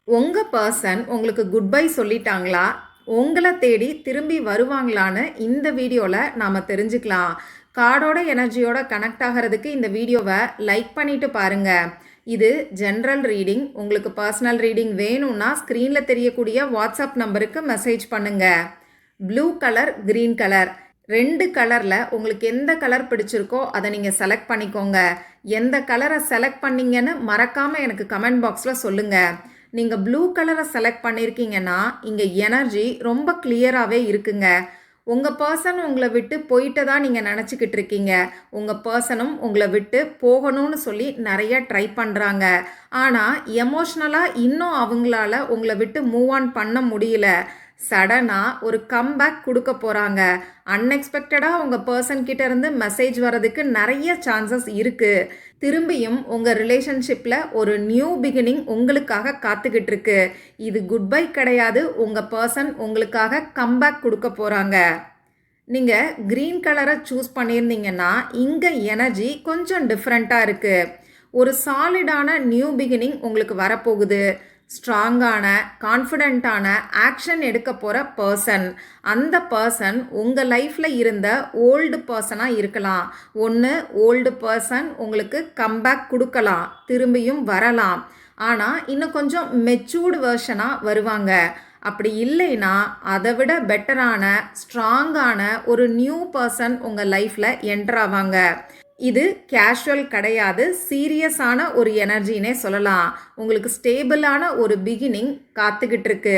உங்க பர்சன் உங்களுக்கு good bye சொல்லிட்டாங்களா? உங்கள தேடி திரும்பி வருவாங்களான்னு இந்த வீடியோல நாம தெரிஞ்சுக்கலாம். கார்டோட எனர்ஜியோட கனெக்ட் ஆகிறதுக்கு இந்த வீடியோவை லைக் பண்ணிட்டு பாருங்க. இது ஜென்ரல் ரீடிங். உங்களுக்கு பர்சனல் ரீடிங் வேணும்னா ஸ்க்ரீன்ல தெரியக்கூடிய வாட்ஸ்அப் நம்பருக்கு மெசேஜ் பண்ணுங்க. ப்ளூ கலர், கிரீன் கலர் 2 கலரில் உங்களுக்கு எந்த கலர் பிடிச்சிருக்கோ அதை நீங்கள் செலக்ட் பண்ணிக்கோங்க. எந்த கலரை செலக்ட் பண்ணீங்கன்னு மறக்காமல் எனக்கு கமெண்ட் பாக்ஸில் சொல்லுங்கள். நீங்கள் ப்ளூ கலரை செலக்ட் பண்ணியிருக்கீங்கன்னா இங்கே எனர்ஜி ரொம்ப கிளியராகவே இருக்குங்க. உங்கள் பர்சன் உங்களை விட்டு போயிட்டு தான் நீங்கள் நினச்சிக்கிட்டு இருக்கீங்க. உங்கள் பர்சனும் உங்களை விட்டு போகணும்னு சொல்லி நிறைய ட்ரை பண்ணுறாங்க. ஆனால் எமோஷ்னலாக இன்னும் அவங்களால உங்களை விட்டு மூவ் ஆன் பண்ண முடியல. சடனாக ஒரு கம்பேக் கொடுக்க போகிறாங்க. அன்எக்ஸ்பெக்டடாக உங்கள் பர்சன் கிட்ட இருந்து மெசேஜ் வர்றதுக்கு நிறைய சான்சஸ் இருக்குது. திரும்பியும் உங்கள் ரிலேஷன்ஷிப்பில் ஒரு நியூ பிகினிங் உங்களுக்காக காத்துக்கிட்டு இருக்கு. இது குட் பை கிடையாது. உங்கள் பர்சன் உங்களுக்காக கம்பேக் கொடுக்க போகிறாங்க. நீங்கள் க்ரீன் கலரை சூஸ் பண்ணியிருந்தீங்கன்னா இங்கே எனர்ஜி கொஞ்சம் டிஃப்ரெண்ட்டாக இருக்குது. ஒரு சாலிடான நியூ பிகினிங் உங்களுக்கு வரப்போகுது. ஸ்ட்ராங்கான, கான்ஃபிடென்ட்டான ஆக்ஷன் எடுக்க போகிற பர்சன். அந்த பர்சன் உங்கள் லைஃப்பில் இருந்த ஓல்டு பர்சனாக இருக்கலாம். ஒன்று ஓல்டு பர்சன் உங்களுக்கு கம்பேக் கொடுக்கலாம், திரும்பியும் வரலாம். ஆனால் இன்னும் கொஞ்சம் மெச்சூர்டு வெர்ஷனாக வருவாங்க. அப்படி இல்லைன்னா அதை விட பெட்டரான, ஸ்ட்ராங்கான ஒரு நியூ பர்சன் உங்கள் லைஃப்பில் என்டர் ஆவாங்க. இது கேஷுவல் கிடையாது, சீரியஸான ஒரு எனர்ஜினே சொல்லலாம். உங்களுக்கு ஸ்டேபிளான ஒரு பிகினிங் காத்துக்கிட்டு இருக்கு.